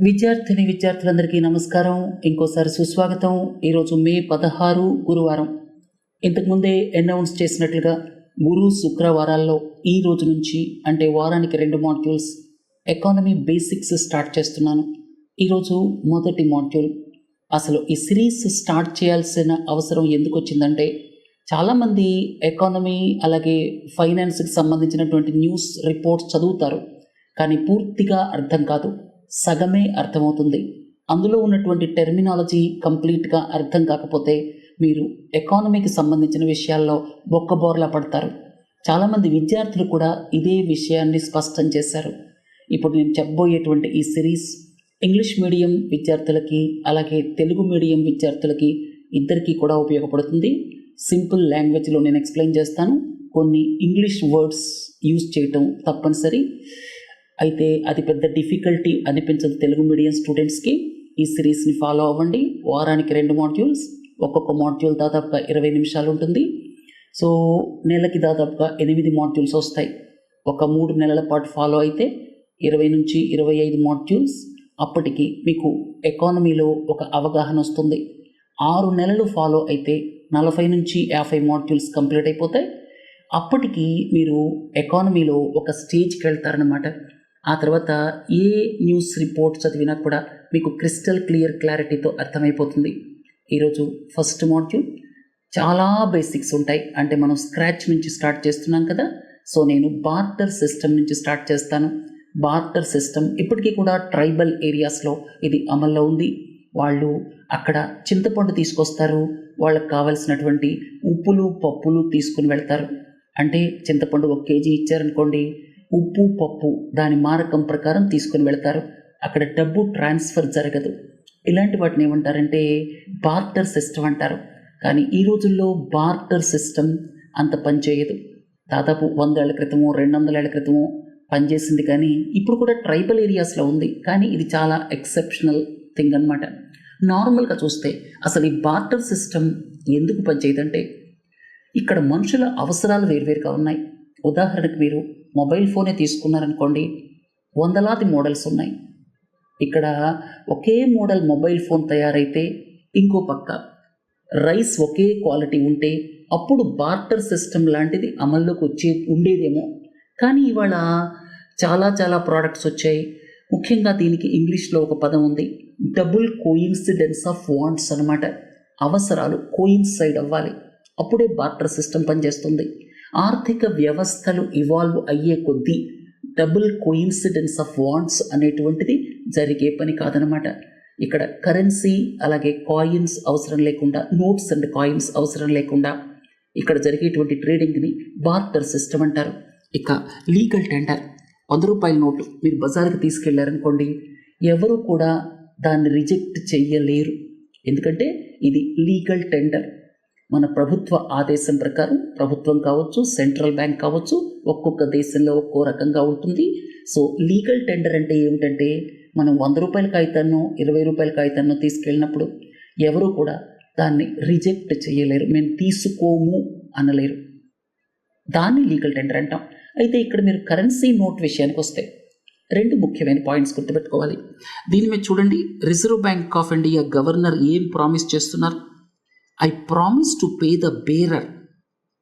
విద్యార్థులందరికీ నమస్కారం. ఇంకోసారి సుస్వాగతం. ఈరోజు మే 16 గురువారం. ఇంతకుముందే అనౌన్స్ చేసినట్లుగా గురు శుక్రవారాల్లో ఈ రోజు నుంచి అంటే వారానికి 2 మాడ్యూల్స్ ఎకానమీ బేసిక్స్ స్టార్ట్ చేస్తున్నాను. ఈరోజు మొదటి మాడ్యూల్. అసలు ఈ సిరీస్ స్టార్ట్ చేయాల్సిన అవసరం ఎందుకు వచ్చిందంటే, చాలామంది ఎకానమీ అలాగే ఫైనాన్స్కి సంబంధించినటువంటి న్యూస్ రిపోర్ట్స్ చదువుతారు, కానీ పూర్తిగా అర్థం కాదు, సగమే అర్థమవుతుంది. అందులో ఉన్నటువంటి టెర్మినాలజీ కంప్లీట్గా అర్థం కాకపోతే మీరు ఎకానమీకి సంబంధించిన విషయాల్లో బొక్కబోర్లా పడతారు. చాలామంది విద్యార్థులు కూడా ఇదే విషయాన్ని స్పష్టం చేశారు. ఇప్పుడు నేను చెప్పబోయేటువంటి ఈ సిరీస్ ఇంగ్లీష్ మీడియం విద్యార్థులకి అలాగే తెలుగు మీడియం విద్యార్థులకి ఇద్దరికీ కూడా ఉపయోగపడుతుంది. సింపుల్ లాంగ్వేజ్లో నేను ఎక్స్ప్లెయిన్ చేస్తాను. కొన్ని ఇంగ్లీష్ వర్డ్స్ యూజ్ చేయటం తప్పనిసరి, అయితే అది పెద్ద డిఫికల్టీ అనిపించదు తెలుగు మీడియం స్టూడెంట్స్కి. ఈ సిరీస్ని ఫాలో అవ్వండి. వారానికి 2 మాడ్యూల్స్, ఒక్కొక్క మాడ్యూల్ దాదాపుగా 20 నిమిషాలు ఉంటుంది. సో నెలకి దాదాపుగా 8 మాడ్యూల్స్ వస్తాయి. ఒక 3 నెలల పాటు ఫాలో అయితే 20 నుంచి 25 మాడ్యూల్స్. అప్పటికి మీకు ఎకానమీలో ఒక అవగాహన వస్తుంది. 6 నెలలు ఫాలో అయితే 40 నుంచి 50 మాడ్యూల్స్ కంప్లీట్ అయిపోతాయి. అప్పటికి మీరు ఎకానమీలో ఒక స్టేజ్కి వెళ్తారనమాట. ఆ తర్వాత ఏ న్యూస్ రిపోర్ట్ చదివినా కూడా మీకు క్రిస్టల్ క్లారిటీతో అర్థమైపోతుంది. ఈరోజు ఫస్ట్ మాడ్యూల్ చాలా బేసిక్స్ ఉంటాయి. అంటే మనం స్క్రాచ్ నుంచి స్టార్ట్ చేస్తున్నాం కదా, సో నేను బార్టర్ సిస్టమ్ నుంచి స్టార్ట్ చేస్తాను. బార్టర్ సిస్టమ్ ఇప్పటికీ కూడా ట్రైబల్ ఏరియాస్లో ఇది అమల్లో ఉంది. వాళ్ళు అక్కడ చింతపండు తీసుకొస్తారు, వాళ్ళకి కావలసినటువంటి ఉప్పులు పప్పులు తీసుకుని వెళ్తారు. అంటే చింతపండు 1 కేజీ ఇచ్చారనుకోండి, ఉప్పు పప్పు దాని మారకం ప్రకారం తీసుకుని వెళ్తారు. అక్కడ డబ్బు ట్రాన్స్ఫర్ జరగదు. ఇలాంటి వాటిని ఏమంటారంటే బార్టర్ సిస్టమ్ అంటారు. కానీ ఈ రోజుల్లో బార్టర్ సిస్టమ్ అంత పనిచేయదు. దాదాపు 100 ఏళ్ల క్రితమో 200 ఏళ్ల క్రితమో పనిచేసింది, కానీ ఇప్పుడు కూడా ట్రైబల్ ఏరియాస్లో ఉంది. కానీ ఇది చాలా ఎక్సెప్షనల్ థింగ్ అనమాట. నార్మల్గా చూస్తే అసలు ఈ బార్టర్ సిస్టమ్ ఎందుకు పనిచేయదంటే, ఇక్కడ మనుషుల అవసరాలు వేరువేరుగా ఉన్నాయి. ఉదాహరణకు మీరు మొబైల్ ఫోనే తీసుకున్నారనుకోండి, వందలాది మోడల్స్ ఉన్నాయి. ఇక్కడ ఒకే మోడల్ మొబైల్ ఫోన్ తయారైతే ఇంకో పక్క రైస్ ఒకే క్వాలిటీ ఉంటే అప్పుడు బార్టర్ సిస్టమ్ లాంటిది అమల్లోకి ఉండేదేమో. కానీ ఇవాళ చాలా ప్రోడక్ట్స్ వచ్చాయి. ముఖ్యంగా దీనికి ఇంగ్లీష్లో ఒక పదం ఉంది, డబుల్ కోయిన్సిడెన్స్ ఆఫ్ వాంట్స్ అనమాట. అవసరాలు కోయిన్సైడ్ అవ్వాలి, అప్పుడే బార్టర్ సిస్టమ్ పనిచేస్తుంది. ఆర్థిక వ్యవస్థలు ఇవాల్వ్ అయ్యే కొద్దీ డబుల్ కోయిన్సిడెన్స్ ఆఫ్ వాంట్స్ అనేటువంటిది జరిగే పని కాదనమాట. ఇక్కడ కరెన్సీ అలాగే కాయిన్స్ అవసరం లేకుండా, నోట్స్ అండ్ కాయిన్స్ అవసరం లేకుండా ఇక్కడ జరిగేటువంటి ట్రేడింగ్ని బార్టర్ సిస్టమ్ అంటారు. ఇక లీగల్ టెండర్, 100 రూపాయల నోటు మీరు బజార్కి తీసుకెళ్లారనుకోండి, ఎవరు కూడా దాన్ని రిజెక్ట్ చెయ్యలేరు. ఎందుకంటే ఇది లీగల్ టెండర్. మన ప్రభుత్వ ఆదేశం ప్రకారం, ప్రభుత్వం కావచ్చు, సెంట్రల్ బ్యాంక్ కావచ్చు, ఒక్కొక్క దేశంలో ఒక్కో రకంగా ఉంటుంది. సో లీగల్ టెండర్ అంటే ఏమిటంటే, మనం 100 రూపాయల కాగితాన్నో 20 రూపాయల కాగితాన్నో తీసుకెళ్ళినప్పుడు ఎవరు కూడా దాన్ని రిజెక్ట్ చేయలేరు, మేము తీసుకోము అనలేరు. దాన్ని లీగల్ టెండర్ అంటాం. అయితే ఇక్కడ మీరు కరెన్సీ నోట్ విషయానికి వస్తే 2 ముఖ్యమైన పాయింట్స్ గుర్తుపెట్టుకోవాలి. దీని మీద చూడండి, reserve bank of India governor ఏం ప్రామిస్ చేస్తున్నారు? I promise to pay the bearer.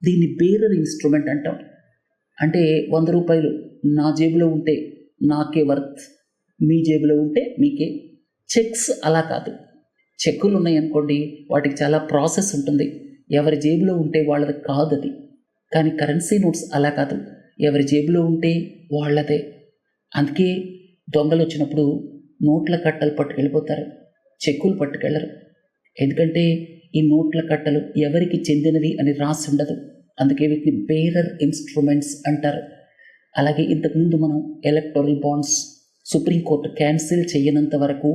దీన్ని బేరర్ ఇన్స్ట్రుమెంట్ అంటాం. అంటే 100 రూపాయలు నా జేబులో ఉంటే నాకే వర్త్, మీ జేబులో ఉంటే మీకే. చెక్స్ అలా కాదు. చెక్కులు ఉన్నాయనుకోండి, వాటికి చాలా ప్రాసెస్ ఉంటుంది, ఎవరి జేబులో ఉంటే వాళ్ళది కాదు అది. కానీ కరెన్సీ నోట్స్ అలా కాదు, ఎవరి జేబులో ఉంటే వాళ్ళదే. అందుకే దొంగలు వచ్చినప్పుడు నోట్ల కట్టలు పట్టుకెళ్ళిపోతారు, చెక్కులు పట్టుకెళ్ళరు. ఎందుకంటే ఈ నోట్ల కట్టలు ఎవరికి చెందినవి అని రాసి ఉండదు. అందుకే వీటిని బేరర్ ఇన్స్ట్రుమెంట్స్ అంటారు. అలాగే ఇంతకుముందు మనం ఎలక్టోరల్ బాండ్స్ సుప్రీంకోర్టు క్యాన్సిల్ చేయనంత వరకు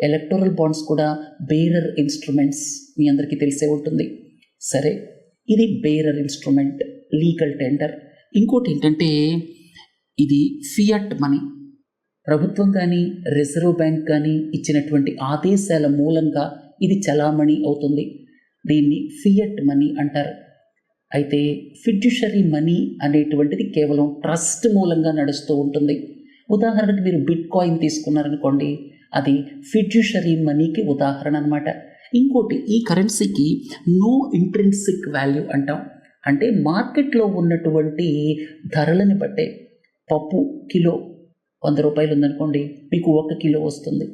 ఎలక్టోరల్ బాండ్స్ కూడా బేరర్ ఇన్స్ట్రుమెంట్స్, మీ అందరికీ తెలిసే ఉంటుంది. సరే, ఇది బేరర్ ఇన్స్ట్రుమెంట్, లీగల్ టెండర్. ఇంకోటి ఏంటంటే, ఇది ఫియట్ మనీ. ప్రభుత్వం కానీ రిజర్వ్ బ్యాంక్ కానీ ఇచ్చినటువంటి ఆదేశాల మూలంగా ఇది చలామణి అవుతుంది. దీన్ని ఫియట్ మనీ అంటారు. అయితే ఫిడ్యుషరీ మనీ అనేటువంటిది కేవలం ట్రస్ట్ మూలంగా నడుస్తూ ఉంటుంది. ఉదాహరణకు మీరు బిట్ కాయిన్ తీసుకున్నారనుకోండి, అది ఫిడ్యూషరీ మనీకి ఉదాహరణ అనమాట. ఇంకోటి, ఈ కరెన్సీకి నో ఇంట్రిన్సిక్ వాల్యూ అంటాం. అంటే మార్కెట్లో ఉన్నటువంటి ధరలని బట్టే పప్పు కిలో 100 రూపాయలు ఉందనుకోండి, మీకు 1 కిలో వస్తుంది.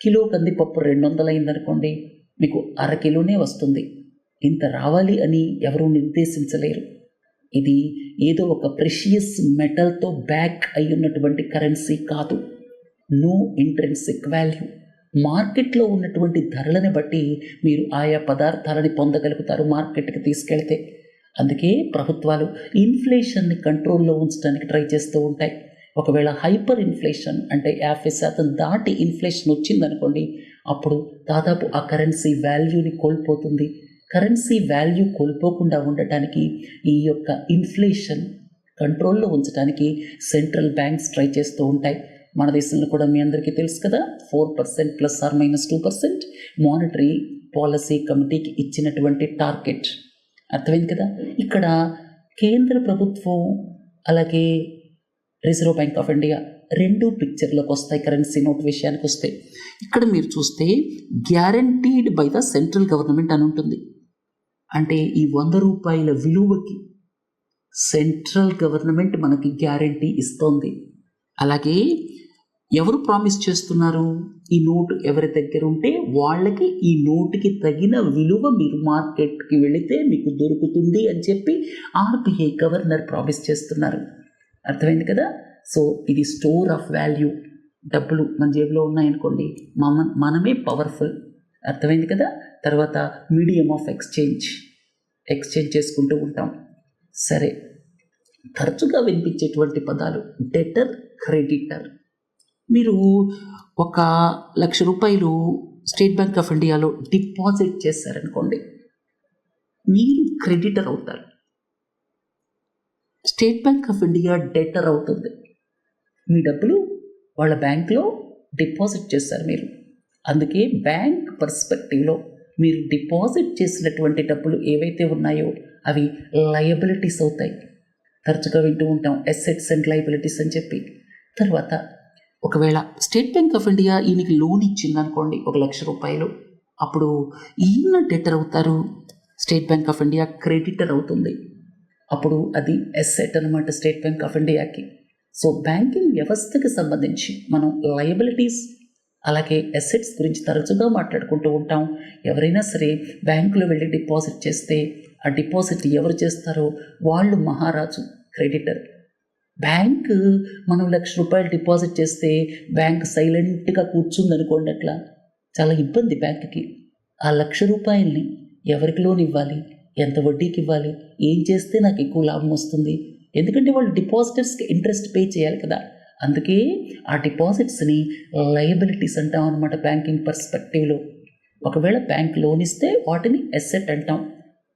కిలో కందిపప్పు 200 అయిందనుకోండి, మీకు అరకిలోనే వస్తుంది. ఇంత రావాలి అని ఎవరూ నిర్దేశించలేరు. ఇది ఏదో ఒక ప్రెషియస్ మెటల్తో బ్యాక్ అయి ఉన్నటువంటి కరెన్సీ కాదు. No intrinsic value. మార్కెట్లో ఉన్నటువంటి ధరలను బట్టి మీరు ఆయా పదార్థాలని పొందగలుగుతారు మార్కెట్కి తీసుకెళ్తే. అందుకే ప్రభుత్వాలు ఇన్ఫ్లేషన్ని కంట్రోల్లో ఉంచడానికి ట్రై చేస్తూ ఉంటాయి. ఒకవేళ హైపర్ ఇన్ఫ్లేషన్ అంటే 50% దాటి ఇన్ఫ్లేషన్ వచ్చిందనుకోండి, అప్పుడు దాదాపు ఆ కరెన్సీ వాల్యూని కోల్పోతుంది. కరెన్సీ వాల్యూ కోల్పోకుండా ఉండటానికి, ఈ యొక్క ఇన్ఫ్లేషన్ కంట్రోల్లో ఉంచడానికి సెంట్రల్ బ్యాంక్స్ ట్రై చేస్తూ ఉంటాయి. మన దేశంలో కూడా మీ అందరికీ తెలుసు కదా, 4% ±2% మానిటరీ పాలసీ కమిటీకి ఇచ్చినటువంటి టార్గెట్. అర్థమైంది కదా. ఇక్కడ కేంద్ర ప్రభుత్వం అలాగే రిజర్వ్ బ్యాంక్ ఆఫ్ ఇండియా రెండు పిక్చర్లోకి వస్తాయి. కరెన్సీ నోట్ విషయానికి వస్తే, ఇక్కడ మీరు చూస్తే guaranteed by the central government అని ఉంటుంది. అంటే ఈ 100 రూపాయల విలువకి సెంట్రల్ గవర్నమెంట్ మనకి గ్యారంటీ ఇస్తోంది. అలాగే ఎవరు ప్రామిస్ చేస్తున్నారు? ఈ నోటు ఎవరి దగ్గర ఉంటే వాళ్ళకి ఈ నోటుకి తగిన విలువ మీరు మార్కెట్కి వెళితే మీకు దొరుకుతుంది అని చెప్పి ఆర్బీఐ గవర్నర్ ప్రామిస్ చేస్తున్నారు. అర్థమైంది కదా. సో ఇది స్టోర్ ఆఫ్ వాల్యూ. డబ్బులు మన జేబులో ఉన్నాయనుకోండి, మనమే పవర్ఫుల్. అర్థమైంది కదా. తర్వాత మీడియం ఆఫ్ ఎక్స్చేంజ్ చేసుకుంటూ ఉంటాం. సరే, తరచుగా వినిపించేటువంటి పదాలు డెటర్, క్రెడిటర్. మీరు 1,00,000 రూపాయలు స్టేట్ బ్యాంక్ ఆఫ్ ఇండియాలో డిపాజిట్ చేశారనుకోండి, మీరు క్రెడిటర్ అవుతారు. స్టేట్ బ్యాంక్ ఆఫ్ ఇండియా డెటర్ అవుతుంది. మీ డబ్బులు వాళ్ళ బ్యాంక్లో డిపాజిట్ చేశారు మీరు. అందుకే బ్యాంక్ పర్స్పెక్టివ్లో మీరు డిపాజిట్ చేసినటువంటి డబ్బులు ఏవైతే ఉన్నాయో అవి లయబిలిటీస్ అవుతాయి. తరచుగా వింటూ ఉంటాం అసెట్స్ అండ్ లయబిలిటీస్ అని చెప్పి. తర్వాత ఒకవేళ స్టేట్ బ్యాంక్ ఆఫ్ ఇండియా ఈయనకి లోన్ ఇచ్చిందనుకోండి 1,00,000 రూపాయలు, అప్పుడు ఈయన డెటర్ అవుతారు, state bank of India creditor అవుతుంది. అప్పుడు అది అసెట్ అనమాట స్టేట్ బ్యాంక్ ఆఫ్ ఇండియాకి. సో బ్యాంకింగ్ వ్యవస్థకి సంబంధించి మనం లయబిలిటీస్ అలాగే అసెట్స్ గురించి తరచుగా మాట్లాడుకుంటూ ఉంటాం. ఎవరైనా సరే బ్యాంకులో వెళ్ళి డిపాజిట్ చేస్తే ఆ డిపాజిట్ ఎవరు చేస్తారో వాళ్ళు మహారాజు, క్రెడిటర్. బ్యాంక్ మనం 1,00,000 రూపాయలు డిపాజిట్ చేస్తే బ్యాంక్ సైలెంట్గా కూర్చుందనుకోండి, అట్లా చాలా ఇబ్బంది బ్యాంకుకి. ఆ 1,00,000 రూపాయలని ఎవరికి లోన్ ఇవ్వాలి, ఎంత వడ్డీకి ఇవ్వాలి, ఏం చేస్తే నాకు ఎక్కువ లాభం వస్తుంది, ఎందుకంటే వాళ్ళు డిపాజిటర్స్కి ఇంట్రెస్ట్ పే చేయాలి కదా. అందుకే ఆ డిపాజిట్స్ని లయబిలిటీస్ అంటాం అనమాట బ్యాంకింగ్ పర్స్పెక్టివ్లో. ఒకవేళ బ్యాంక్ లోన్ ఇస్తే వాటిని అసెట్ అంటాం.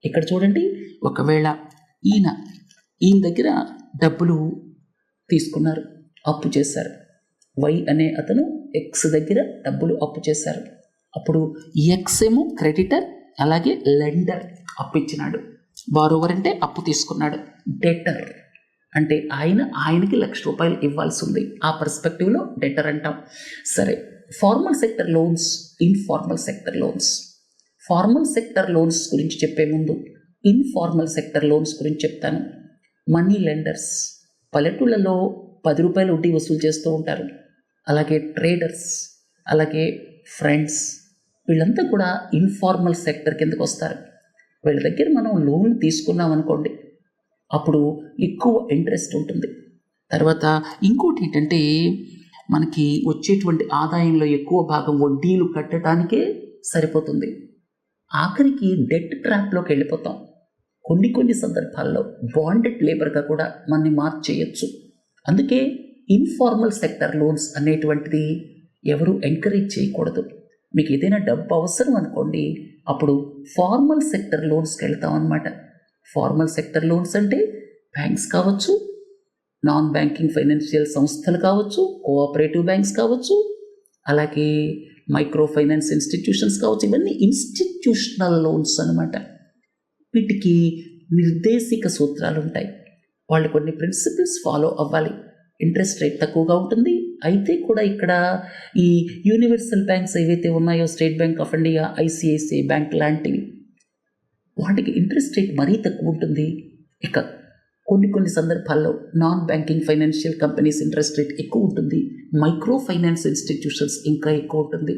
ఇక్కడ చూడండి, ఒకవేళ ఈయన దగ్గర డబ్బులు తీసుకున్నారు, అప్పు చేశారు. వై అనే అతను ఎక్స్ దగ్గర డబ్బులు అప్పు చేశారు. అప్పుడు ఎక్స్ ఏమో క్రెడిటర్, అలాగే లెండర్ అప్పు ఇచ్చినాడు. బారోవర్ అంటే అప్పు తీసుకున్నాడు. డెటర్ అంటే ఆయనకి 1,00,000 రూపాయలు ఇవ్వాల్సి ఉంది. ఆ పర్స్పెక్టివ్లో డెటర్ అంటాం. సరే, formal sector loans, informal sector loans. Formal sector loans గురించి చెప్పే ముందు ఇన్ఫార్మల్ సెక్టర్ లోన్స్ గురించి చెప్తాను. మనీ లెండర్స్, పల్లెటూళ్ళలో 10 రూపాయలు వడ్డీ వసూలు చేస్తూ ఉంటారు. అలాగే ట్రేడర్స్, అలాగే ఫ్రెండ్స్, వీళ్ళంతా కూడా ఇన్ఫార్మల్ సెక్టర్ కిందకు వస్తారు. వీళ్ళ దగ్గర మనం లోన్ తీసుకున్నాం అనుకోండి, అప్పుడు ఎక్కువ ఇంట్రెస్ట్ ఉంటుంది. తర్వాత ఇంకోటి ఏంటంటే, మనకి వచ్చేటువంటి ఆదాయంలో ఎక్కువ భాగం వడ్డీలు కట్టడానికే సరిపోతుంది. ఆఖరికి డెట్ ట్రాప్లోకి వెళ్ళిపోతాం. కొన్ని సందర్భాల్లో బాండెడ్ లేబర్గా కూడా మనని మార్చేయచ్చు. అందుకే ఇన్ఫార్మల్ సెక్టర్ లోన్స్ అనేటువంటిది ఎవరు ఎంకరేజ్ చేయకూడదు. మీకు ఏదైనా డబ్బు అవసరం అనుకోండి, అప్పుడు ఫార్మల్ సెక్టర్ లోన్స్కి వెళ్తాం అన్నమాట. ఫార్మల్ సెక్టర్ లోన్స్ అంటే బ్యాంక్స్ కావచ్చు, నాన్ బ్యాంకింగ్ ఫైనాన్షియల్ సంస్థలు కావచ్చు, కోఆపరేటివ్ బ్యాంక్స్ కావచ్చు, అలాగే మైక్రో ఫైనాన్స్ ఇన్స్టిట్యూషన్స్ కావచ్చు. ఇవన్నీ ఇన్స్టిట్యూషనల్ లోన్స్ అన్నమాట. వీటికి నిర్దేశిక సూత్రాలు ఉంటాయి. వాళ్ళు కొన్ని ప్రిన్సిపల్స్ ఫాలో అవ్వాలి. ఇంట్రెస్ట్ రేట్ తక్కువగా ఉంటుంది. అయితే కూడా ఇక్కడ ఈ యూనివర్సల్ బ్యాంక్స్ ఏవైతే ఉన్నాయో, state bank of India, ICICI bank లాంటివి, వాటికి ఇంట్రెస్ట్ రేట్ మరీ తక్కువ ఉంటుంది. ఇక కొన్ని సందర్భాల్లో non banking financial companies interest rate ఎక్కువ ఉంటుంది. మైక్రో ఫైనాన్స్ ఇన్స్టిట్యూషన్స్ ఇంకా ఎక్కువ ఉంటుంది.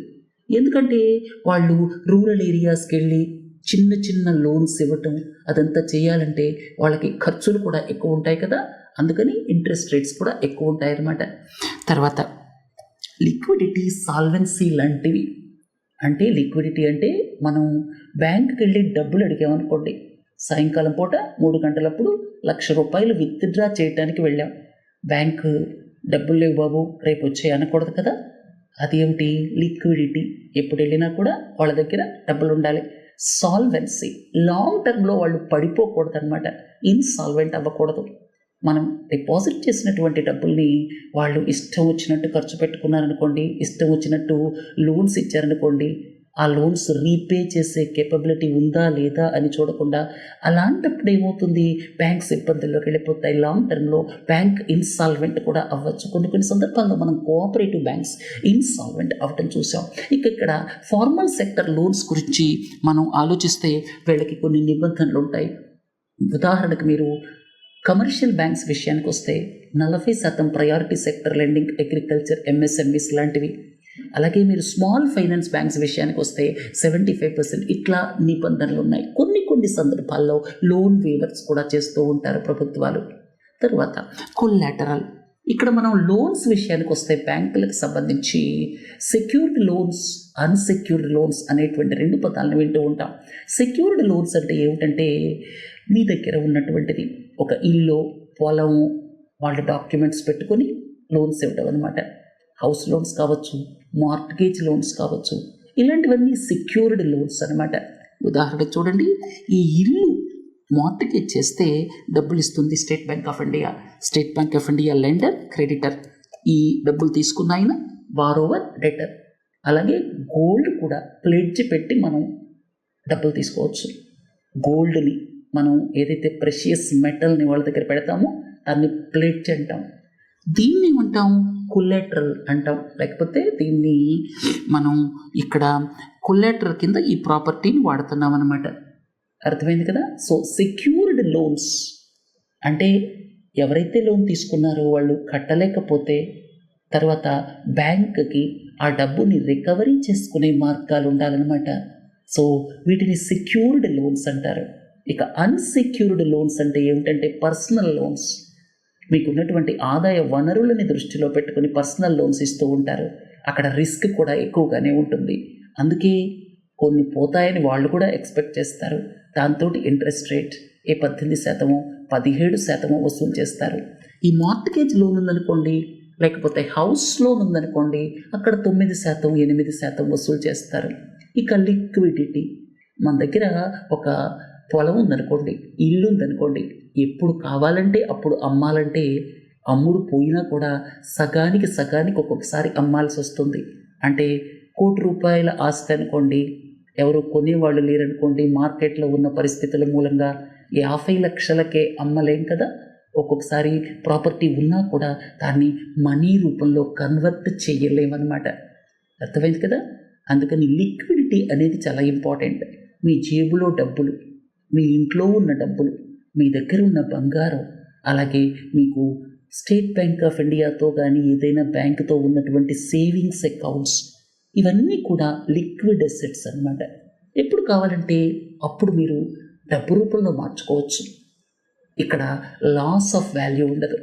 ఎందుకంటే వాళ్ళు రూరల్ ఏరియాస్కి వెళ్ళి చిన్న లోన్స్ ఇవ్వటం అదంతా చేయాలంటే వాళ్ళకి ఖర్చులు కూడా ఎక్కువ ఉంటాయి కదా, అందుకని ఇంట్రెస్ట్ రేట్స్ కూడా ఎక్కువ ఉంటాయి అన్నమాట. తర్వాత లిక్విడిటీ, సాల్వెన్సీ లాంటివి. అంటే లిక్విడిటీ అంటే మనం బ్యాంకుకి వెళ్ళి డబ్బులు అడిగామనుకోండి, సాయంకాలం పూట 3 గంటలప్పుడు ₹1,00,000 విత్డ్రా చేయడానికి వెళ్ళాం, బ్యాంకు డబ్బులు లేవు బాబు రేపు వచ్చాయి అనకూడదు కదా. అదేమిటి? లిక్విడిటీ. ఎప్పుడు వెళ్ళినా కూడా వాళ్ళ దగ్గర డబ్బులు ఉండాలి. సాల్వెన్సీ, లాంగ్ టర్మ్లో వాళ్ళు పడిపోకూడదు అనమాట, ఇన్సాల్వెంట్ అవ్వకూడదు. మనం డిపాజిట్ చేసినటువంటి డబ్బుల్ని వాళ్ళు ఇష్టం వచ్చినట్టు ఖర్చు పెట్టుకున్నారనుకోండి, ఇష్టం వచ్చినట్టు లోన్స్ ఇచ్చారనుకోండి, ఆ లోన్స్ రీపే చేసే కేపబిలిటీ ఉందా లేదా అని చూడకుండా అలాంటప్పుడు ఏమవుతుంది, బ్యాంక్స్ ఇబ్బందుల్లోకి వెళ్ళిపోతాయి. లాంగ్ టర్మ్లో బ్యాంక్ ఇన్సాల్వెంట్ కూడా అవ్వచ్చు. కొన్ని సందర్భాల్లో మనం కోఆపరేటివ్ బ్యాంక్స్ ఇన్సాల్వెంట్ అవ్వటం చూసాం. ఇక్కడ ఫార్మల్ సెక్టర్ లోన్స్ గురించి మనం ఆలోచిస్తే వీళ్ళకి కొన్ని నిబంధనలు ఉంటాయి. ఉదాహరణకు మీరు కమర్షియల్ బ్యాంక్స్ విషయానికి వస్తే 40% priority sector lending, agriculture, MSMEs లాంటివి. అలాగే మీరు స్మాల్ ఫైనాన్స్ బ్యాంక్స్ విషయానికి వస్తే 75%. ఇట్లా నిబంధనలు ఉన్నాయి. కొన్ని సందర్భాల్లో లోన్ వేవర్స్ కూడా చేస్తూ ఉంటారు ప్రభుత్వాలు. తర్వాత కొల్లాటరల్. ఇక్కడ మనం లోన్స్ విషయానికి వస్తే బ్యాంకులకు సంబంధించి సెక్యూర్డ్ లోన్స్, అన్సెక్యూర్డ్ లోన్స్ అనేటువంటి 2 పదాలను వింటూ ఉంటాం. సెక్యూర్డ్ లోన్స్ అంటే ఏమిటంటే మీ దగ్గర ఉన్నటువంటిది ఒక ఇల్లు, పొలము, వాళ్ళ డాక్యుమెంట్స్ పెట్టుకొని లోన్స్ ఇవ్వడం అనమాట. హౌస్ లోన్స్ కావచ్చు, మార్ట్గేజ్ లోన్స్ కావచ్చు, ఇలాంటివన్నీ సెక్యూర్డ్ లోన్స్ అనమాట. ఉదాహరణ చూడండి, ఈ ఇల్లు మార్ట్గేజ్ చేస్తే డబ్బులు ఇస్తుంది state bank of India. State bank of India lender, creditor. ఈ డబ్బులు తీసుకున్న ఆయన బారోవర్, డెటర్. అలాగే గోల్డ్ కూడా ప్లెడ్జ్ పెట్టి మనం డబ్బులు తీసుకోవచ్చు. గోల్డ్ని మనం ఏదైతే ప్రెషియస్ మెటల్ని వాళ్ళ దగ్గర పెడతామో దాన్ని ప్లెడ్జ్ అంటాం. దీన్ని ఏమంటాం? కొల్లాటరల్ అంటాం. లేకపోతే దీన్ని మనం ఇక్కడ కొల్లాటరల్ కింద ఈ ప్రాపర్టీని వాడుతున్నాం అన్నమాట. అర్థమైంది కదా. సో సెక్యూర్డ్ లోన్స్ అంటే ఎవరైతే లోన్ తీసుకున్నారో వాళ్ళు కట్టలేకపోతే తర్వాత బ్యాంకుకి ఆ డబ్బుని రికవరీ చేసుకునే మార్గాలు ఉండాలన్నమాట. సో వీటిని సెక్యూర్డ్ లోన్స్ అంటారు. ఇక అన్సెక్యూర్డ్ లోన్స్ అంటే ఏమిటంటే పర్సనల్ లోన్స్. మీకున్నటువంటి ఆదాయ వనరులని దృష్టిలో పెట్టుకుని పర్సనల్ లోన్స్ ఇస్తూ ఉంటారు. అక్కడ రిస్క్ కూడా ఎక్కువగానే ఉంటుంది. అందుకే కొన్ని పోతాయని వాళ్ళు కూడా ఎక్స్పెక్ట్ చేస్తారు. దాంతో ఇంట్రెస్ట్ రేట్ 18%, 17% వసూలు చేస్తారు. ఈ మార్ట్గేజ్ లోన్ ఉందనుకోండి, లేకపోతే హౌస్ లోన్ ఉందనుకోండి, అక్కడ 9%, 8% వసూలు చేస్తారు. ఇక లిక్విడిటీ, మన దగ్గర ఒక పొలం ఉందనుకోండి, ఇల్లు ఉందనుకోండి, ఎప్పుడు కావాలంటే అప్పుడు అమ్మాలంటే అమ్ముడు పోయినా కూడా సగానికి ఒక్కొక్కసారి అమ్మాల్సి వస్తుంది. అంటే ₹1,00,00,000 ఆస్తి అనుకోండి, ఎవరు కొనేవాళ్ళు లేరనుకోండి, మార్కెట్లో ఉన్న పరిస్థితుల మూలంగా 50 లక్షలకే అమ్మలేం కదా. ఒక్కొక్కసారి ప్రాపర్టీ ఉన్నా కూడా దాన్ని మనీ రూపంలో కన్వర్ట్ చేయలేమన్నమాట. అర్థమైంది కదా. అందుకని లిక్విడిటీ అనేది చాలా ఇంపార్టెంట్. మీ జేబులో డబ్బులు, మీ ఇంట్లో ఉన్న డబ్బులు, మీ దగ్గర ఉన్న బంగారం, అలాగే మీకు స్టేట్ బ్యాంక్ ఆఫ్ ఇండియాతో కానీ ఏదైనా బ్యాంకుతో ఉన్నటువంటి సేవింగ్స్ అకౌంట్స్, ఇవన్నీ కూడా లిక్విడ్ అసెట్స్ అన్నమాట. ఎప్పుడు కావాలంటే అప్పుడు మీరు డబ్బు రూపంలో మార్చుకోవచ్చు. ఇక్కడ లాస్ ఆఫ్ వాల్యూ ఉండదు.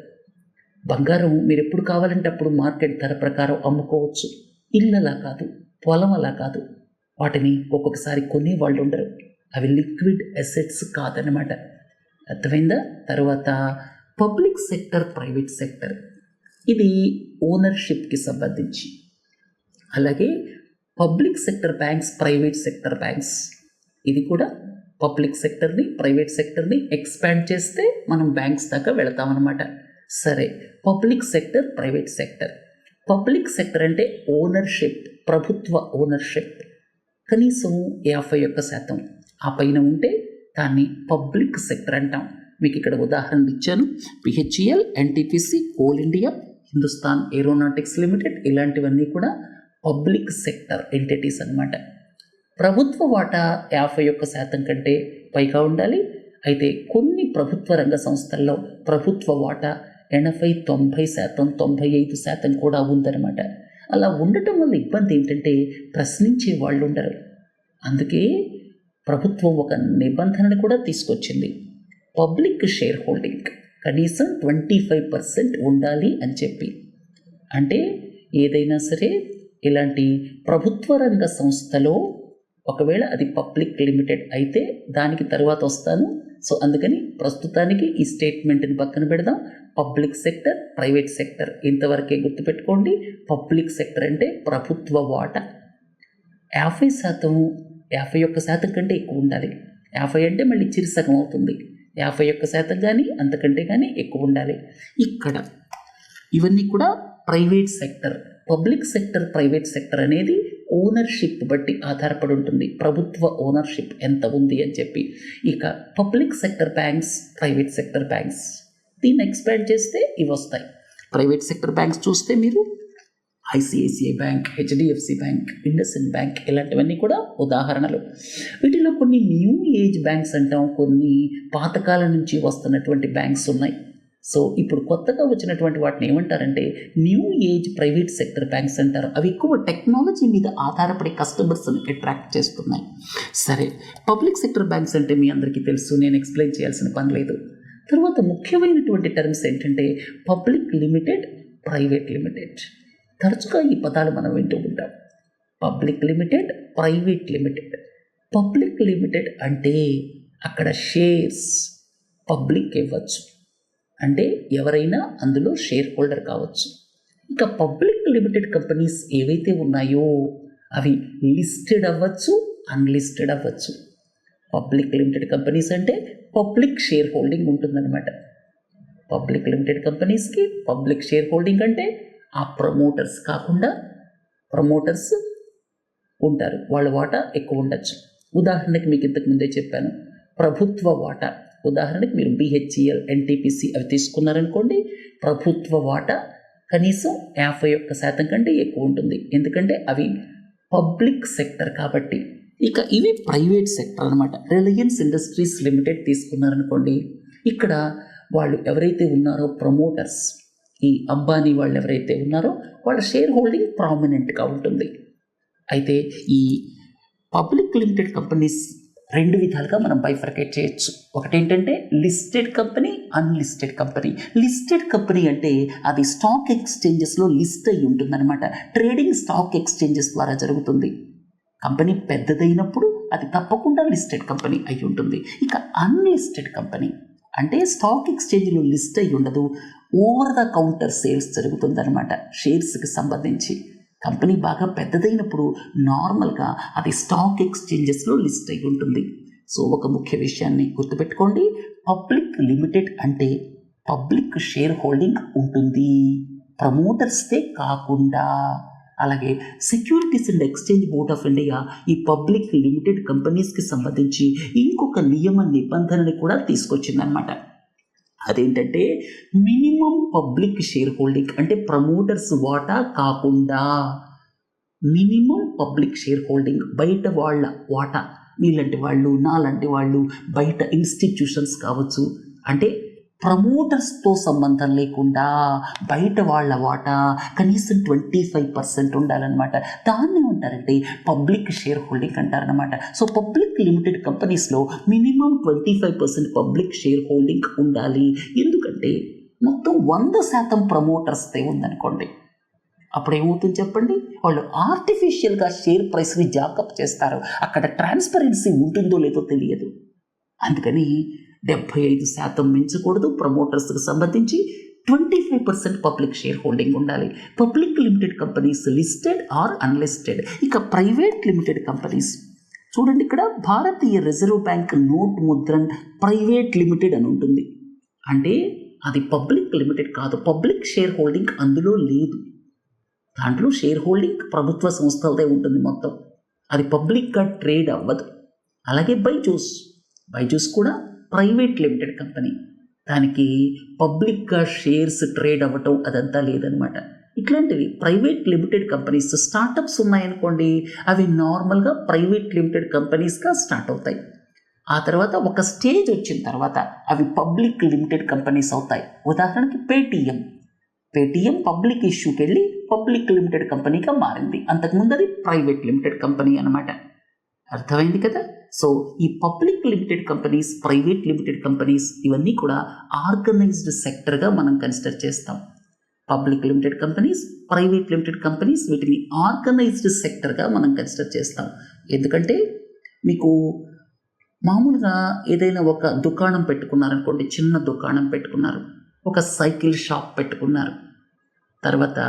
బంగారం మీరు ఎప్పుడు కావాలంటే అప్పుడు మార్కెట్ ధర ప్రకారం అమ్ముకోవచ్చు. ఇల్లు అలా కాదు, పొలం అలా కాదు. వాటిని ఒక్కొక్కసారి కొనేవాళ్ళు ఉండరు. అవి లిక్విడ్ అసెట్స్ కాదనమాట. అర్థమైందా. తర్వాత పబ్లిక్ సెక్టర్, ప్రైవేట్ సెక్టర్, ఇది ఓనర్షిప్కి సంబంధించి. అలాగే public sector banks, private sector banks, ఇది కూడా పబ్లిక్ సెక్టర్ని, ప్రైవేట్ సెక్టర్ని ఎక్స్పాండ్ చేస్తే మనం బ్యాంక్స్ దాకా వెళతామన్నమాట. సరే, public sector, private sector. Public sector అంటే ఓనర్షిప్, ప్రభుత్వ ఓనర్షిప్ కనీసం 51%, ఆ పైన ఉంటే దాన్ని పబ్లిక్ సెక్టర్ అంటాం. మీకు ఇక్కడ ఉదాహరణలు ఇచ్చాను. BHEL, NTPC, coal India, Hindustan aeronautics limited, ఇలాంటివన్నీ కూడా పబ్లిక్ సెక్టర్ ఎంటిటీస్ అన్నమాట. ప్రభుత్వ వాటా 51% కంటే పైగా ఉండాలి. అయితే కొన్ని ప్రభుత్వ రంగ సంస్థల్లో ప్రభుత్వ వాటా 80, 90%, 95% కూడా ఉందన్నమాట. అలా ఉండటం వల్ల ఇబ్బంది ఏంటంటే ప్రశ్నించే వాళ్ళు ఉండరు. అందుకే ప్రభుత్వం ఒక నిబంధనను కూడా తీసుకొచ్చింది. పబ్లిక్ షేర్ హోల్డింగ్ కనీసం 25% ఉండాలి అని చెప్పి. అంటే ఏదైనా సరే ఇలాంటి ప్రభుత్వ రంగ సంస్థలో ఒకవేళ అది పబ్లిక్ లిమిటెడ్ అయితే దానికి తర్వాత వస్తాను. సో అందుకని ప్రస్తుతానికి ఈ స్టేట్మెంట్ని పక్కన పెడదాం. పబ్లిక్ సెక్టర్, ప్రైవేట్ సెక్టర్ ఇంతవరకే గుర్తుపెట్టుకోండి. పబ్లిక్ సెక్టర్ అంటే ప్రభుత్వ వాటా 50%, 51% కంటే ఎక్కువ ఉండాలి. 50 అంటే మళ్ళీ చిరుసగం అవుతుంది. 51% కానీ అంతకంటే కానీ ఎక్కువ ఉండాలి. ఇక్కడ ఇవన్నీ కూడా private sector. Public sector, private sector అనేది ఓనర్షిప్ బట్టి ఆధారపడి ఉంటుంది. ప్రభుత్వ ఓనర్షిప్ ఎంత ఉంది అని చెప్పి. ఇక public sector banks, private sector banks, దీన్ని ఎక్స్పాండ్ చేస్తే ఇవి వస్తాయి. ప్రైవేట్ సెక్టర్ బ్యాంక్స్ చూస్తే మీరు ICICI bank, HDFC bank, IndusInd bank ఇలాంటివన్నీ కూడా ఉదాహరణలు. వీటిలో కొన్ని న్యూ ఏజ్ బ్యాంక్స్ అంటాం, కొన్ని పాతకాలం నుంచి వస్తున్నటువంటి బ్యాంక్స్ ఉన్నాయి. సో ఇప్పుడు కొత్తగా వచ్చినటువంటి వాటిని ఏమంటారంటే new age private sector banks అంటారు. అవి ఎక్కువ టెక్నాలజీ మీద ఆధారపడి కస్టమర్స్ని అట్రాక్ట్ చేస్తున్నాయి. సరే, పబ్లిక్ సెక్టర్ బ్యాంక్స్ అంటే మీ అందరికీ తెలుసు, నేను ఎక్స్ప్లెయిన్ చేయాల్సిన పని లేదు. తర్వాత ముఖ్యమైనటువంటి టర్మ్స్ ఏంటంటే పబ్లిక్ లిమిటెడ్, ప్రైవేట్ లిమిటెడ్. తరచుగా ఈ పదాలు మనం వింటూ ఉంటాం. Public limited, private limited. Public limited అంటే అక్కడ షేర్స్ పబ్లిక్ ఇవ్వచ్చు, అంటే ఎవరైనా అందులో షేర్ హోల్డర్ కావచ్చు. ఇక పబ్లిక్ లిమిటెడ్ కంపెనీస్ ఏవైతే ఉన్నాయో అవి లిస్టెడ్ అవ్వచ్చు, అన్లిస్టెడ్ అవ్వచ్చు. పబ్లిక్ లిమిటెడ్ కంపెనీస్ అంటే పబ్లిక్ షేర్ హోల్డింగ్ ఉంటుందన్నమాట. పబ్లిక్ లిమిటెడ్ కంపెనీస్కి పబ్లిక్ షేర్ హోల్డింగ్ అంటే ఆ ప్రమోటర్స్ కాకుండా ప్రమోటర్స్ ఉంటారు, వాళ్ళ వాటా ఎక్కువ ఉండొచ్చు. ఉదాహరణకి మీకు ఇంతకు ముందే చెప్పాను, ప్రభుత్వ వాటా. ఉదాహరణకి మీరు బిహెచ్ఈఎల్, ఎన్టీపీసీ అవి తీసుకున్నారనుకోండి, ప్రభుత్వ వాటా కనీసం 51% కంటే ఎక్కువ ఉంటుంది, ఎందుకంటే అవి పబ్లిక్ సెక్టర్ కాబట్టి. ఇక ఇవి ప్రైవేట్ సెక్టర్ అనమాట. రిలయన్స్ ఇండస్ట్రీస్ లిమిటెడ్ తీసుకున్నారనుకోండి, ఇక్కడ వాళ్ళు ఎవరైతే ఉన్నారో ప్రమోటర్స్, ఈ అంబానీ వాళ్ళు ఎవరైతే ఉన్నారో వాళ్ళ షేర్ హోల్డింగ్ ప్రామినెంట్గా ఉంటుంది. అయితే ఈ పబ్లిక్ లిమిటెడ్ కంపెనీస్ రెండు విధాలుగా మనం బైఫర్కేట్ చేయొచ్చు. ఒకటేంటంటే listed company, unlisted company. Listed company అంటే అది స్టాక్ ఎక్స్చేంజెస్లో లిస్ట్ అయి ఉంటుందన్నమాట. ట్రేడింగ్ స్టాక్ ఎక్స్చేంజెస్ ద్వారా జరుగుతుంది. కంపెనీ పెద్దదైనప్పుడు అది తప్పకుండా లిస్టెడ్ కంపెనీ అయి ఉంటుంది. ఇక అన్లిస్టెడ్ కంపెనీ అంటే స్టాక్ ఎక్స్చేంజ్లో లిస్ట్ అయి ఉండదు, ఓవర్ ద కౌంటర్ సేల్స్ జరుగుతుందన్నమాట. షేర్స్కి సంబంధించి కంపెనీ బాగా పెద్దదైనప్పుడు నార్మల్గా అది స్టాక్ ఎక్స్చేంజెస్లో లిస్ట్ అయి ఉంటుంది. సో ఒక ముఖ్య విషయాన్ని గుర్తుపెట్టుకోండి, పబ్లిక్ లిమిటెడ్ అంటే పబ్లిక్ షేర్ హోల్డింగ్ ఉంటుంది, ప్రమోటర్స్దే కాకుండా. అలాగే securities and exchange board of India ఈ పబ్లిక్ లిమిటెడ్ కంపెనీస్కి సంబంధించి ఇంకొక నియమ నిబంధనని కూడా తీసుకొచ్చిందనమాట. అదేంటంటే మినిమం పబ్లిక్ షేర్ హోల్డింగ్, అంటే ప్రమోటర్స్ వాటా కాకుండా మినిమం పబ్లిక్ షేర్ హోల్డింగ్, బయట వాళ్ళ వాటా, మీలాంటి వాళ్ళు, నాలాంటి వాళ్ళు, బయట ఇన్స్టిట్యూషన్స్ కావచ్చు, అంటే ప్రమోటర్స్తో సంబంధం లేకుండా బయట వాళ్ళ వాటా కనీసం 25% ఉండాలన్నమాట. దాన్ని ఏమంటారంటే పబ్లిక్ షేర్ హోల్డింగ్ అంటారనమాట. సో పబ్లిక్ లిమిటెడ్ కంపెనీస్లో మినిమం 25% పబ్లిక్ షేర్ హోల్డింగ్ ఉండాలి. ఎందుకంటే మొత్తం 100% ప్రమోటర్స్దే ఉందనుకోండి, అప్పుడు ఏమవుతుంది చెప్పండి, వాళ్ళు ఆర్టిఫిషియల్గా షేర్ ప్రైస్ని జాకప్ చేస్తారు. అక్కడ ట్రాన్స్పరెన్సీ ఉంటుందో లేదో తెలియదు. అందుకని 75% మించకూడదు. ప్రమోటర్స్కి సంబంధించి 25% పబ్లిక్ షేర్ హోల్డింగ్ ఉండాలి. Public limited companies listed or unlisted. ఇక ప్రైవేట్ లిమిటెడ్ కంపెనీస్ చూడండి, ఇక్కడ Bharatiya reserve bank note Mudran private limited అని ఉంటుంది. అంటే అది పబ్లిక్ లిమిటెడ్ కాదు, పబ్లిక్ షేర్ హోల్డింగ్ అందులో లేదు. దాంట్లో షేర్ హోల్డింగ్ ప్రభుత్వ సంస్థలదే ఉంటుంది మొత్తం, అది పబ్లిక్గా ట్రేడ్ అవ్వదు. అలాగే బైజూస్ కూడా ప్రైవేట్ లిమిటెడ్ కంపెనీ, దానికి పబ్లిక్గా షేర్స్ ట్రేడ్ అవ్వటం అదంతా లేదనమాట. ఇట్లాంటివి ప్రైవేట్ లిమిటెడ్ కంపెనీస్, స్టార్టప్స్ ఉన్నాయనుకోండి, అవి నార్మల్గా ప్రైవేట్ లిమిటెడ్ కంపెనీస్గా స్టార్ట్ అవుతాయి. ఆ తర్వాత ఒక స్టేజ్ వచ్చిన తర్వాత అవి పబ్లిక్ లిమిటెడ్ కంపెనీస్ అవుతాయి. ఉదాహరణకి పేటీఎం పబ్లిక్ ఇష్యూకి వెళ్ళి పబ్లిక్ లిమిటెడ్ కంపెనీగా మారింది. అంతకుముందు అది ప్రైవేట్ లిమిటెడ్ కంపెనీ అనమాట. అర్థమైంది కదా. సో ఈ public limited companies, private limited companies ఇవన్నీ కూడా ఆర్గనైజ్డ్ సెక్టర్గా మనం కన్సిడర్ చేస్తాం. Public limited companies, private limited companies, వీటిని ఆర్గనైజ్డ్ సెక్టర్గా మనం కన్సిడర్ చేస్తాం. ఎందుకంటే మీకు మామూలుగా ఏదైనా ఒక దుకాణం పెట్టుకున్నారనుకోండి, చిన్న దుకాణం పెట్టుకున్నారు, ఒక సైకిల్ షాప్ పెట్టుకున్నారు, తర్వాత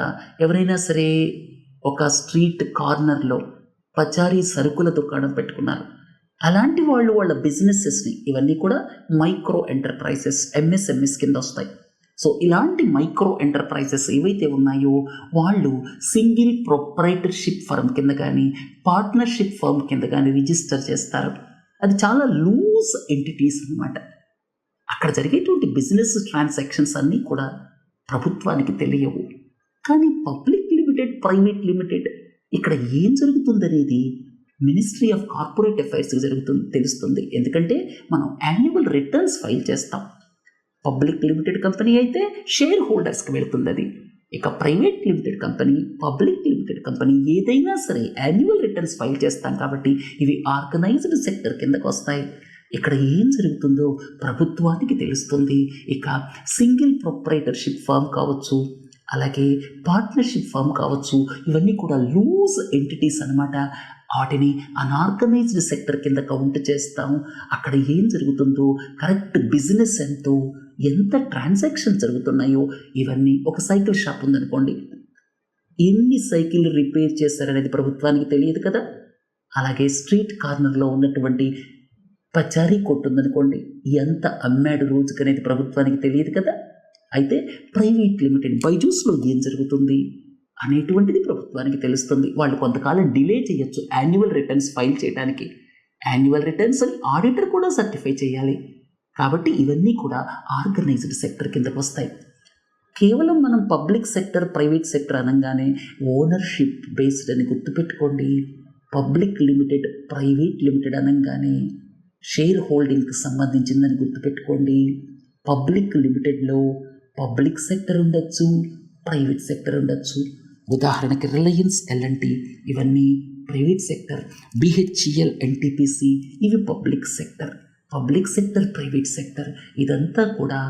ఎవరైనా సరే ఒక స్ట్రీట్ కార్నర్లో పచారీ సరుకుల దుకాణం పెట్టుకున్నారు. అలాంటి వాళ్ళ బిజినెసెస్ని, ఇవన్నీ కూడా మైక్రో ఎంటర్ప్రైజెస్, ఎంఎస్ఎంఎస్ కింద వస్తాయి. సో ఇలాంటి మైక్రో ఎంటర్ప్రైజెస్ ఏవైతే ఉన్నాయో వాళ్ళు సింగిల్ ప్రొప్రైటర్షిప్ ఫర్మ్ కింద కానీ పార్ట్నర్షిప్ ఫర్మ్ కింద కానీ రిజిస్టర్ చేస్తారు. అది చాలా లూజ్ ఎంటిటీస్ అన్నమాట. అక్కడ జరిగేటువంటి బిజినెస్ ట్రాన్సాక్షన్స్ అన్నీ కూడా ప్రభుత్వానికి తెలియవు. కానీ పబ్లిక్ లిమిటెడ్, ప్రైవేట్ లిమిటెడ్ ఇక్కడ ఏం జరుగుతుందనేది మినిస్ట్రీ ఆఫ్ కార్పొరేట్ అఫైర్స్కి తెలుస్తుంది. ఎందుకంటే మనం యాన్యువల్ రిటర్న్స్ ఫైల్ చేస్తాం. పబ్లిక్ లిమిటెడ్ కంపెనీ అయితే షేర్ హోల్డర్స్కి వెళుతుంది అది. ఇక private limited company, public limited company ఏదైనా సరే యాన్యువల్ రిటర్న్స్ ఫైల్ చేస్తాం కాబట్టి ఇవి ఆర్గనైజ్డ్ సెక్టర్ కిందకు వస్తాయి. ఇక్కడ ఏం జరుగుతుందో ప్రభుత్వానికి తెలుస్తుంది. ఇక సింగిల్ ప్రొప్రైటర్షిప్ ఫర్మ్ కావచ్చు, అలాగే పార్ట్నర్షిప్ ఫర్మ్ కావచ్చు, ఇవన్నీ కూడా లూజ్ ఎంటిటీస్ అనమాట. వాటిని అన్ఆర్గనైజ్డ్ సెక్టర్ కింద కౌంట్ చేస్తాము. అక్కడ ఏం జరుగుతుందో, కరెక్ట్ బిజినెస్ ఎంతో, ఎంత ట్రాన్సాక్షన్ జరుగుతున్నాయో ఇవన్నీ. ఒక సైకిల్ షాప్ ఉందనుకోండి, ఎన్ని సైకిల్ రిపేర్ చేశారనేది ప్రభుత్వానికి తెలియదు కదా. అలాగే స్ట్రీట్ కార్నర్లో ఉన్నటువంటి పచారీ కొట్టు ఉందనుకోండి, ఎంత అమ్మాడు రోజుకనేది ప్రభుత్వానికి తెలియదు కదా. అయితే ప్రైవేట్ లిమిటెడ్ బైజూస్లో ఏం జరుగుతుంది అనేటువంటిది ప్రభుత్వానికి తెలుస్తుంది. వాళ్ళు కొంతకాలం డిలే చేయొచ్చు యాన్యువల్ రిటర్న్స్ ఫైల్ చేయడానికి. యాన్యువల్ రిటర్న్స్ అని ఆడిటర్ కూడా సర్టిఫై చేయాలి. కాబట్టి ఇవన్నీ కూడా ఆర్గనైజ్డ్ సెక్టర్ కిందకు వస్తాయి. కేవలం మనం పబ్లిక్ సెక్టర్, ప్రైవేట్ సెక్టర్ అనగానే ఓనర్షిప్ బేస్డ్ అని గుర్తుపెట్టుకోండి. పబ్లిక్ లిమిటెడ్, ప్రైవేట్ లిమిటెడ్ అనగానే షేర్ హోల్డింగ్కి సంబంధించిందని గుర్తుపెట్టుకోండి. పబ్లిక్ లిమిటెడ్లో పబ్లిక్ సెక్టర్ ఉండొచ్చు, ప్రైవేట్ సెక్టర్ ఉండొచ్చు. ఉదాహరణకి రిలయన్స్ ఎల్ఎన్టీ ఇవన్నీ ప్రైవేట్ సెక్టర్, బిహెచ్ఈఎల్, ఎన్టీపీసీ ఇవి public sector. Public sector, private sector ఇదంతా కూడా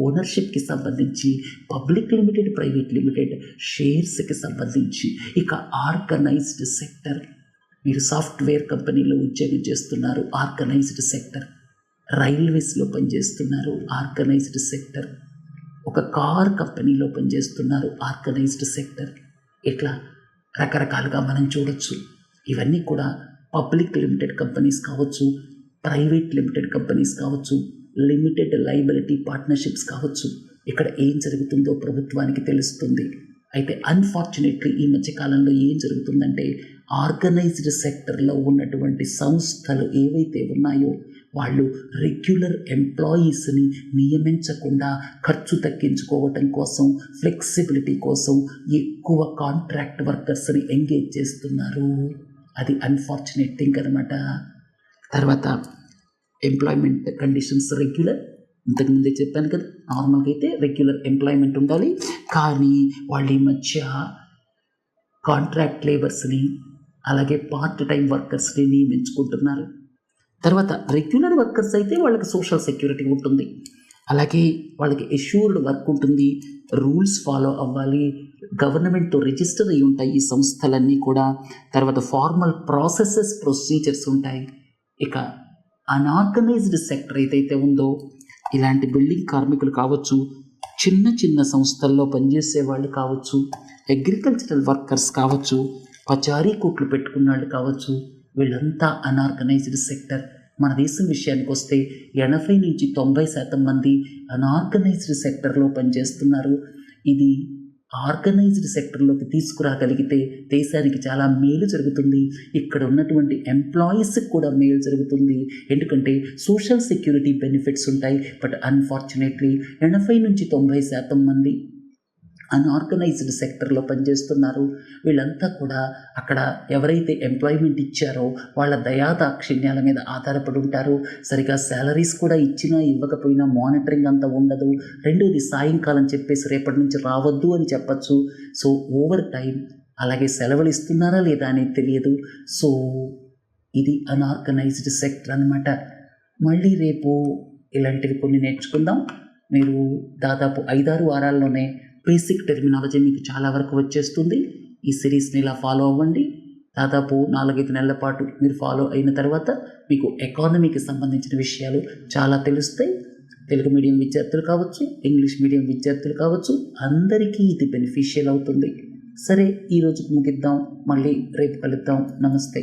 ఓనర్షిప్కి సంబంధించి, పబ్లిక్ లిమిటెడ్, ప్రైవేట్ లిమిటెడ్ షేర్స్కి సంబంధించి. ఇక ఆర్గనైజ్డ్ సెక్టర్, మీరు సాఫ్ట్వేర్ కంపెనీలో ఉద్యోగం చేస్తున్నారు, ఆర్గనైజ్డ్ సెక్టర్. రైల్వేస్లో పనిచేస్తున్నారు, ఆర్గనైజ్డ్ సెక్టర్. ఒక కార్ కంపెనీలో పనిచేస్తున్నారు, ఆర్గనైజ్డ్ సెక్టర్. ఇట్లా రకరకాలుగా మనం చూడొచ్చు. ఇవన్నీ కూడా పబ్లిక్ లిమిటెడ్ కంపెనీస్ కావచ్చు, ప్రైవేట్ లిమిటెడ్ కంపెనీస్ కావచ్చు, లిమిటెడ్ లయబిలిటీ పార్ట్నర్షిప్స్ కావచ్చు. ఇక్కడ ఏం జరుగుతుందో ప్రభుత్వానికి తెలుస్తుంది. అయితే అన్ఫార్చునేట్లీ ఈ మధ్యకాలంలో ఏం జరుగుతుందంటే, ఆర్గనైజ్డ్ సెక్టర్లో ఉన్నటువంటి సంస్థలు ఏవైతే ఉన్నాయో వాళ్ళు రెగ్యులర్ ఎంప్లాయీస్ని నియమించకుండా ఖర్చు తగ్గించుకోవటం కోసం, ఫ్లెక్సిబిలిటీ కోసం ఎక్కువ కాంట్రాక్ట్ వర్కర్స్ని ఎంగేజ్ చేస్తున్నారు. అది అన్ఫార్చునేట్ థింగ్ అనమాట. తర్వాత ఎంప్లాయ్మెంట్ కండిషన్స్ రెగ్యులర్, ఇంతకుముందే చెప్పాను కదా, నార్మల్గా అయితే రెగ్యులర్ ఎంప్లాయ్మెంట్ ఉండాలి. కానీ వాళ్ళ ఈ మధ్య కాంట్రాక్ట్ లేబర్స్ని, అలాగే పార్ట్ టైం వర్కర్స్ని నియమించుకుంటున్నారు. తర్వాత రెగ్యులర్ వర్కర్స్ అయితే వాళ్ళకి సోషల్ సెక్యూరిటీ ఉంటుంది, అలాగే వాళ్ళకి ఎష్యూర్డ్ వర్క్ ఉంటుంది, రూల్స్ ఫాలో అవ్వాలి, గవర్నమెంట్తో రిజిస్టర్ అయి ఉంటాయి ఈ సంస్థలన్నీ కూడా. తర్వాత ఫార్మల్ ప్రాసెసెస్, ప్రొసీజర్స్ ఉంటాయి. ఇక అన్ఆర్గనైజ్డ్ సెక్టర్ ఏదైతే ఉందో, ఇలాంటి బిల్డింగ్ కార్మికులు కావచ్చు, చిన్న చిన్న సంస్థల్లో పనిచేసే వాళ్ళు కావచ్చు, అగ్రికల్చరల్ వర్కర్స్ కావచ్చు, పచారీ కొట్లు పెట్టుకున్న వాళ్ళు కావచ్చు, వీళ్ళంతా అన్ఆర్గనైజ్డ్ సెక్టర్. మన దేశం విషయానికి వస్తే 80 నుంచి 90% మంది అన్ఆర్గనైజ్డ్ సెక్టర్లో పనిచేస్తున్నారు. ఇది ఆర్గనైజ్డ్ సెక్టర్లోకి తీసుకురాగలిగితే దేశానికి చాలా మేలు జరుగుతుంది. ఇక్కడ ఉన్నటువంటి ఎంప్లాయీస్కి కూడా మేలు జరుగుతుంది. ఎందుకంటే సోషల్ సెక్యూరిటీ బెనిఫిట్స్ ఉంటాయి. బట్ అన్ఫార్చునేట్లీ 80-90% మంది అన్ఆర్గనైజ్డ్ సెక్టర్లో పనిచేస్తున్నారు. వీళ్ళంతా కూడా అక్కడ ఎవరైతే ఎంప్లాయ్మెంట్ ఇచ్చారో వాళ్ళ దయాదాక్షిణ్యాల మీద ఆధారపడి ఉంటారు. సరిగా శాలరీస్ కూడా ఇచ్చినా ఇవ్వకపోయినా మానిటరింగ్ అంతా ఉండదు. రెండోది సాయంకాలం చెప్పేసి రేపటి నుంచి రావద్దు అని చెప్పచ్చు. సో ఓవర్ టైం, అలాగే సెలవులు ఇస్తున్నారా లేదా అనేది తెలియదు. సో ఇది అన్ఆర్గనైజ్డ్ సెక్టర్ అనమాట. మళ్ళీ రేపు ఇలాంటివి కొన్ని నేర్చుకుందాం. మీరు దాదాపు 5-6 వారాల్లోనే బేసిక్ టెర్మినాలజీ మీకు చాలా వరకు వచ్చేస్తుంది. ఈ సిరీస్ని ఇలా ఫాలో అవ్వండి. దాదాపు 4-5 నెలల పాటు మీరు ఫాలో అయిన తర్వాత మీకు ఎకానమీకి సంబంధించిన విషయాలు చాలా తెలుస్తాయి. తెలుగు మీడియం విద్యార్థులు కావచ్చు, ఇంగ్లీష్ మీడియం విద్యార్థులు కావచ్చు, అందరికీ ఇది బెనిఫిషియల్ అవుతుంది. సరే, ఈరోజు ముగిద్దాం. మళ్ళీ రేపు కలుద్దాం. నమస్తే.